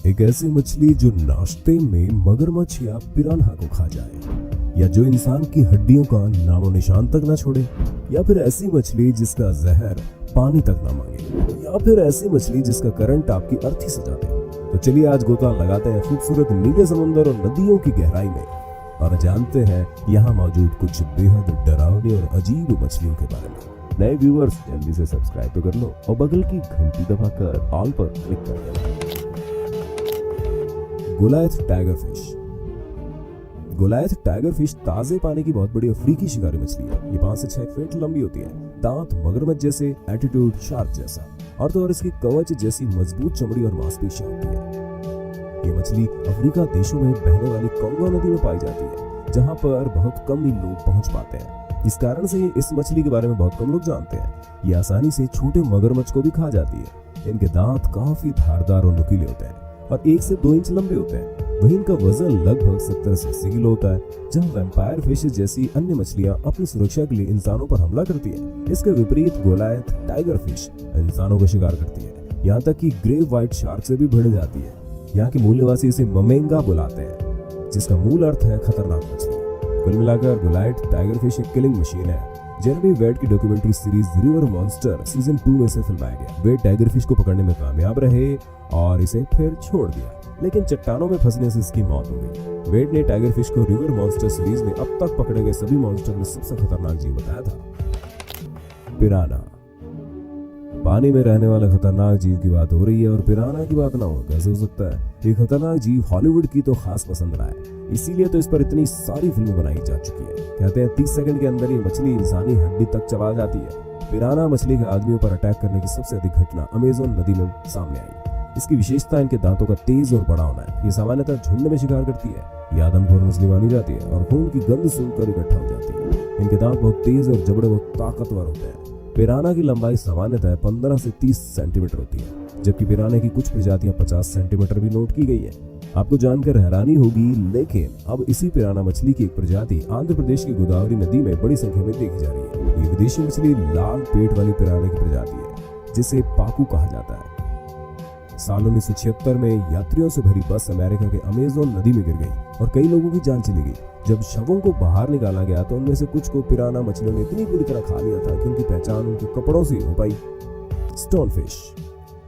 एक ऐसी मछली जो नाश्ते में मगरमच्छ या पिरान्हा को खा जाए, या जो इंसान की हड्डियों का नामो निशान तक ना छोड़े, या फिर ऐसी मछली जिसका जहर पानी तक ना मांगे, या फिर ऐसी मछली जिसका करंट आपकी अर्थी सजा दे। तो चलिए आज गोता लगाते हैं खूबसूरत नीले समुद्र और नदियों की गहराई में और जानते हैं यहाँ मौजूद कुछ बेहद डरावनी और अजीब मछलियों के बारे में। नए व्यूअर्स जल्दी से सब्सक्राइब तो कर लो और बगल की घंटी दबाकर ऑल पर क्लिक कर दो। गोलायथ टाइगर फिश। गोलायथ टाइगर फिश ताजे पानी की बहुत बड़ी अफ्रीकी शिकारी मछली है। ये 5 से 6 फीट लंबी होती है। दांत मगरमच्छ जैसे, एटीट्यूड शार्क जैसा और तो और इसकी कवच जैसी मजबूत चमड़ी और मांसपेशियां होती है। ये मछली अफ्रीका देशों में बहने वाली कोंगो नदी में पाई जाती है, जहां पर बहुत कम ही लोग पहुंच पाते हैं। इस कारण से इस मछली के बारे में बहुत कम लोग जानते हैं। ये आसानी से छोटे मगरमच्छ को भी खा जाती है। इनके दांत काफी धारदार और नुकीले होते हैं और 1 से 2 इंच लंबे होते हैं। वहीं इनका वजन लगभग 70 से 80 किलो होता है। जहां वैम्पायर फिश जैसी अन्य मछलियां अपनी सुरक्षा के लिए इंसानों पर हमला करती है, इसके विपरीत गोलायथ टाइगर फिश इंसानों का शिकार करती है। यहाँ तक कि ग्रे व्हाइट शार्क से भी भिड़ जाती है। यहाँ के मूल निवासी इसे ममेंगा बुलाते हैं, जिसका मूल अर्थ है खतरनाक मछली। कुल मिलाकर गोलायथ टाइगर फिश एक किलिंग मशीन है। जेरेमी वेड की documentary series river monster season 2 में से फिल्माया गया। वेड टाइगर फिश को पकड़ने में कामयाब रहे और इसे फिर छोड़ दिया, लेकिन चट्टानों में फंसने से इसकी मौत हो गई। वेड ने टाइगर फिश को रिवर मॉन्स्टर सीरीज में अब तक पकड़े गए सभी मॉन्स्टर में सबसे खतरनाक जीव बताया था। पिराना। पानी में रहने वाला खतरनाक जीव की बात हो रही है और पिराना की बात ना हो, कैसे हो सकता है? ये खतरनाक जीव हॉलीवुड की तो खास पसंद रहा है, इसीलिए तो इस पर इतनी सारी फिल्में बनाई जा चुकी है। कहते हैं 30 सेकंड के अंदर ये मछली इंसानी हड्डी तक चबा जाती है। पिराना मछली के आदमियों पर अटैक करने की सबसे अधिक घटना अमेज़न नदी में सामने आई। इसकी विशेषता इनके दांतों का तेज और बड़ा होना है। ये सामान्यतः झुंड में शिकार करती है। ये आदमखोर मछली मानी जाती है और खून की गंध सुनकर इकट्ठा हो जाती है। इनके दांत बहुत तेज और जबड़े बहुत ताकतवर होते हैं। पिराना की लंबाई सामान्यतः 15 से 30 सेंटीमीटर होती है, जबकि पिराना की कुछ प्रजातियां 50 सेंटीमीटर भी नोट की गई है। आपको जानकर हैरानी होगी, लेकिन अब इसी पिराना मछली की एक प्रजाति आंध्र प्रदेश की गोदावरी नदी में बड़ी संख्या में देखी जा रही है। ये विदेशी मछली लाल पेट वाली पिराना की प्रजाति है, जिसे पाकू कहा जाता है। साल 1976 में यात्रियों से भरी बस अमेरिका के अमेज़न नदी में गिर गई और कई लोगों की जान चली गई। जब शवों को बाहर निकाला गया तो उनमें से कुछ को पिराना मछलियों ने इतनी बुरी तरह खा लिया था कि उनकी पहचान उनके कपड़ों से हो पाई। स्टोनफिश।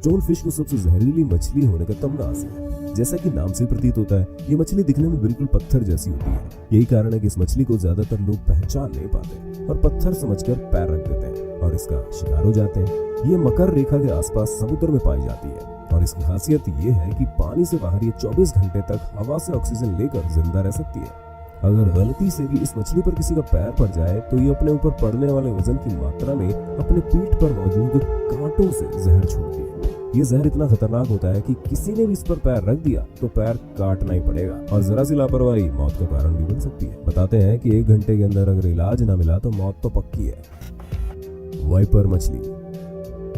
स्टोनफिश को सबसे जहरीली मछली होने का तमगा हासिल है। जैसा कि नाम से प्रतीत होता है, ये मछली दिखने में बिल्कुल पत्थर जैसी होती है। यही कारण है कि इस मछली को ज्यादातर लोग पहचान नहीं पाते और पत्थर समझकर पैर रख देते हैं और इसका शिकार हो जाते हैं। ये मकर रेखा के आसपास समुद्र में पाई जाती है और इसकी खासियत ये है कि पानी से बाहर ये 24 घंटे तक हवा से ऑक्सीजन लेकर जिंदा रह सकती है। अगर गलती से भी इस मछली पर किसी का पैर पड़ जाए तो ये अपने ऊपर पड़ने वाले वजन की मात्रा में अपने पीठ पर मौजूद कांटों से जहर छोड़ती है। ये जहर इतना खतरनाक होता है कि किसी ने भी इस पर पैर रख दिया तो पैर काटना ही पड़ेगा और जरा सी लापरवाही मौत का कारण भी बन सकती है। बताते हैं कि 1 घंटे के अंदर अगर इलाज ना मिला तो मौत तो पक्की है। वाइपर मछली।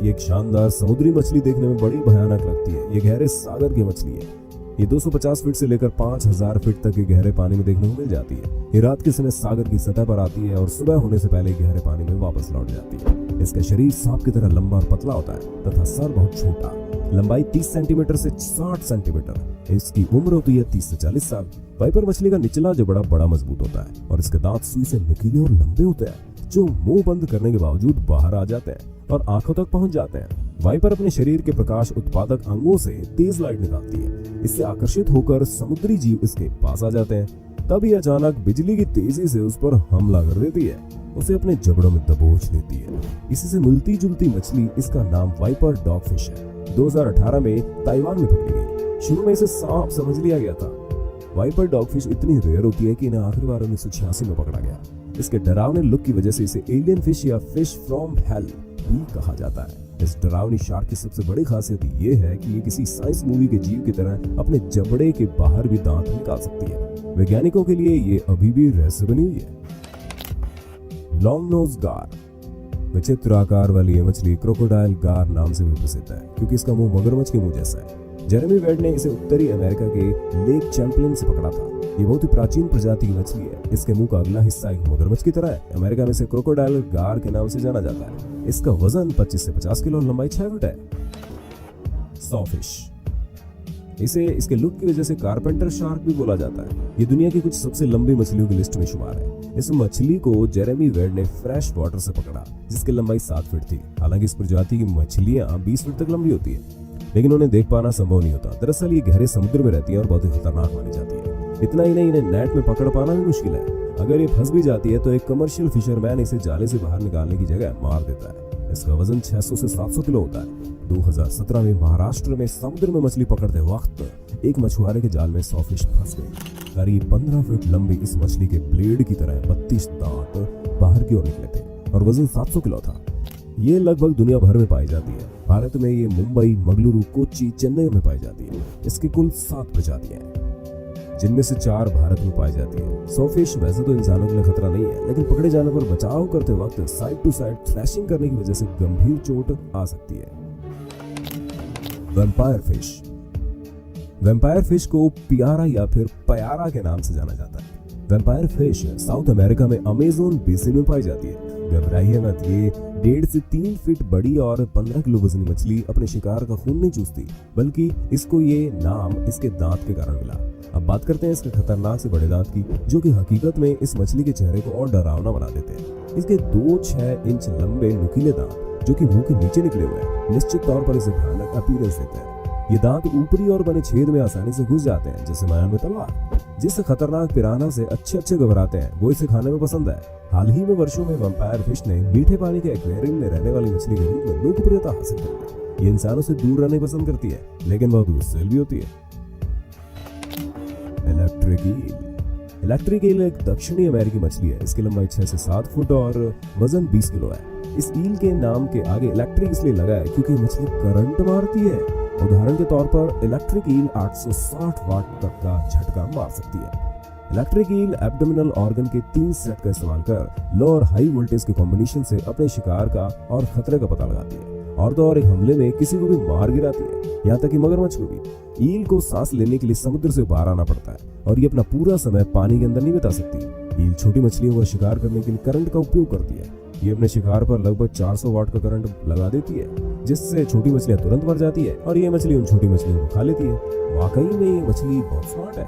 ये एक शानदार समुद्री मछली देखने में बड़ी भयानक लगती है। ये गहरे सागर की मछली है। ये 250 फीट से लेकर 5000 फीट तक के गहरे पानी में देखने को मिल जाती है। ये रात के समय सागर की सतह पर आती है और सुबह होने से पहले गहरे पानी में वापस लौट जाती है। इसका शरीर सांप की तरह लंबा और पतला होता है तथा सर बहुत छोटा। लंबाई 30 सेंटीमीटर से 60 सेंटीमीटर। इसकी उम्र होती है 30 से 40 साल। वाइपर मछली का निचला जबड़ा बड़ा मजबूत होता है और इसके दांत सुई से नुकीले और लंबे होते हैं, जो मुंह बंद करने के बावजूद बाहर आ जाते हैं और आंखों तक पहुंच जाते हैं। वाइपर अपने शरीर के प्रकाश उत्पादक अंगों से तेज लाइट निकालती है। इससे आकर्षित होकर समुद्री जीव इसके पास आ जाते हैं। तभी अचानक बिजली की तेजी से उस पर हमला कर देती है, उसे अपने जबड़ों में दबोच लेती है। इसी से मिलती जुलती मछली, इसका नाम वाइपर डॉगफिश है। 2018 में ताइवान में पकड़ी गई। शुरू में इसे सांप समझ लिया गया था। वाइपर डॉगफिश इतनी रेयर होती है कि इन्हें आखिरी बार 1986 में पकड़ा गया। इसके डरावने लुक की वजह से इसे एलियन फिश या फिश फ्रॉम हेल भी कहा जाता है। इस डरावनी शार्क की सबसे बड़ी खासियत ये है कि ये किसी साइंस मूवी के जीव की तरह अपने जबड़े के बाहर भी दांत निकाल सकती है। वैज्ञानिकों के लिए ये अभी भी रहस्य बनी हुई है। लॉन्ग नोज गार। विचित्र आकार वाली ये मछली क्रोकोडाइल गार नाम से भी प्रसिद्ध है, क्योंकि इसका मुंह मगरमच्छ के मुंह जैसा है। जेरेमी वेड ने इसे उत्तरी अमेरिका के लेक चैंपलिन से पकड़ा था। ये बहुत ही प्राचीन प्रजाति की मछली है। इसके मुंह का अगला हिस्सा एक मगरमच्छ की तरह है। अमेरिका में इसे क्रोकोडाइल गार के नाम से जाना जाता है। इसका वजन 25 से 50 किलो और लंबाई 6 फुट है। सॉफिश। इसे इसके लुक की वजह से कारपेंटर शार्क भी बोला जाता है। ये दुनिया की कुछ सबसे लंबी मछलियों की लिस्ट में शुमार है। इस मछली को जेरेमी वेड ने फ्रेश वाटर से पकड़ा, जिसकी लंबाई 7 फीट थी। हालांकि इस प्रजाति की मछलियां 20 फीट तक लंबी होती है, लेकिन उन्हें देख पाना संभव नहीं होता। दरअसल ये गहरे समुद्र में रहती है और बहुत ही खतरनाक मानी जाती है। इतना ही नहीं, इन्हें नेट में पकड़ पाना भी मुश्किल है। अगर ये फंस भी जाती है तो एक कमर्शियल फिशरमैन इसे जाले से बाहर निकालने की जगह मार देता है। इसका वजन 600 से 700 किलो होता है। 2017 में महाराष्ट्र में समुद्र में मछली पकड़ते वक्त एक मछुआरे के जाल में 100 फिश फंस गई। करीब 15 फीट लंबी इस मछली के ब्लेड की तरह 32 दांत बाहर की ओर निकले थे और वजन 700 किलो था। ये लगभग दुनिया भर में पाई जाती है। भारत में ये मुंबई, मंगलुरु, कोच्चि, चेन्नई में पाई जाती है। इसकी कुल 7 प्रजातियां हैं, जिनमें से 4 भारत में पाई जाती है। 100 फिश वैसे तो इंसानों के लिए खतरा नहीं है, लेकिन पकड़े जाने पर बचाव करते वक्त साइड टू साइड थ्रैशिंग करने की वजह से गंभीर चोट आ सकती है। Vampire fish. वैम्पायर फिश को पियारा या फिर पयारा के नाम से जाना जाता है। वैम्पायर फिश साउथ अमेरिका में अमेज़न बेसिन में पाई जाती है। घबराइए मत, ये 1.5 से 3 फीट बड़ी और 15 किलो वजनी मछली अपने शिकार का खून नहीं चूसती, बल्कि इसको ये नाम इसके दांत के कारण मिला। अब बात करते हैं इसके खतरनाक से बड़े दांत की, जो कि हकीकत में इस मछली के चेहरे को और डरावना बना देते हैं। इसके 2-6 इंच लंबे नुकीले दांत, जो कि मुंह के नीचे निकले हुए हैं, निश्चित तौर पर इसे भयानक अपीयरेंस देते हैं। ये दांत ऊपरी और बने छेद में आसानी से घुस जाते हैं, जैसे माया में तलवार। जिस खतरनाक पिराना से अच्छे घबराते हैं, वो इसे खाने में पसंद है। हाल ही में वर्षों में वैम्पायर फिश ने मीठे पानी के एक्वेरियम में रहने वाली मछली के रूप में लोकप्रियता हासिल कर ली। ये इंसानों से दूर रहने पसंद करती है, लेकिन बहुत गुस्सैल भी होती है। Electric eel. इलेक्ट्रिक ईल एक दक्षिणी अमेरिकी मछली है। इसकी लंबाई 6 से 7 फुट और वजन 20 किलो है। इस ईल के नाम के आगे इलेक्ट्रिक इसलिए लगा है क्योंकि मछली करंट मारती है। उदाहरण के तौर पर इलेक्ट्रिक ईल 860 वाट तक का झटका मार सकती है। इलेक्ट्रिक ईल एब्डोमिनल ऑर्गन के 3 सेट का इस्तेमाल कर लो और हाई वोल्टेज के कॉम्बिनेशन से अपने शिकार का और खतरे का पता लगाती है, और तो और एक हमले में किसी को भी मार गिराती है, यहाँ तक कि मगरमच्छ को भी। ईल को सांस लेने के लिए समुद्र से बाहर आना पड़ता है और ये अपना पूरा समय पानी के अंदर नहीं बिता सकती। ईल छोटी मछलियों का शिकार करने के लिए करंट का उपयोग करती है। ये अपने शिकार पर लगभग 400 वाट का करंट लगा देती है, जिससे छोटी मछलियां तुरंत मर जाती है और ये मछली उन छोटी मछलियों को खा लेती है। वाकई में ये मछली बहुत स्मार्ट है।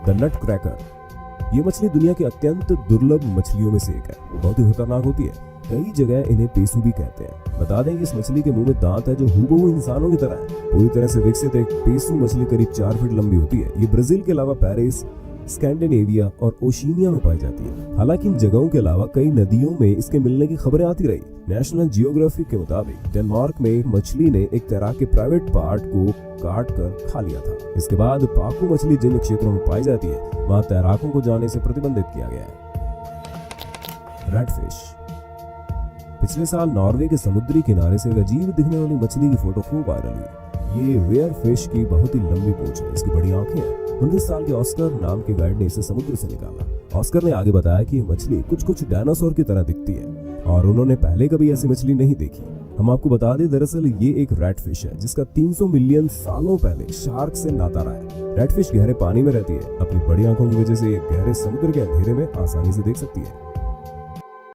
The nut cracker. ये मछली दुनिया की अत्यंत दुर्लभ मछलियों में से एक है। बहुत ही खतरनाक होती है। कई जगह इन्हें पेसू भी कहते हैं। बता दें कि इस मछली के मुंह में दांत है जो हूबहू इंसानों की तरह है। पूरी तरह से विकसित एक पेसू मछली करीब 4 फीट लंबी होती है। ये ब्राजील के अलावा पेरिस, स्कैंडिनेविया और ओशिनिया में पाई जाती है। हालांकि इन जगहों के अलावा कई नदियों में इसके मिलने की खबरें आती रही। नेशनल जियोग्राफिक के मुताबिक डेनमार्क में एक मछली ने एक तैराक के प्राइवेट पार्ट को काट कर खा लिया था। इसके बाद पाकू मछली जिन क्षेत्रों में पाई जाती है, वहां तैराकों को जाने से प्रतिबंधित किया गया है। रेडफिश। पिछले साल नॉर्वे के समुद्री किनारे से एक अजीब दिखने वाली मछली की फोटो खूब वायरल हुई। ये रेयर फिश की बहुत ही लंबी पूंछ है, इसकी बड़ी आंखें हैं। 19 साल के ऑस्कर नाम के गाइड ने इसे समुद्र से निकाला। ऑस्कर ने आगे बताया कि ये मछली कुछ डायनासोर की तरह दिखती है और उन्होंने पहले कभी ऐसी मछली नहीं देखी। हम आपको बता दें, दरअसल ये एक रेडफिश है जिसका 300 मिलियन सालों पहले शार्क से नाता रहा है। रेडफिश गहरे पानी में रहती है। अपनी बड़ी आंखों की वजह से ये गहरे समुद्र के अंधेरे में आसानी से देख सकती है।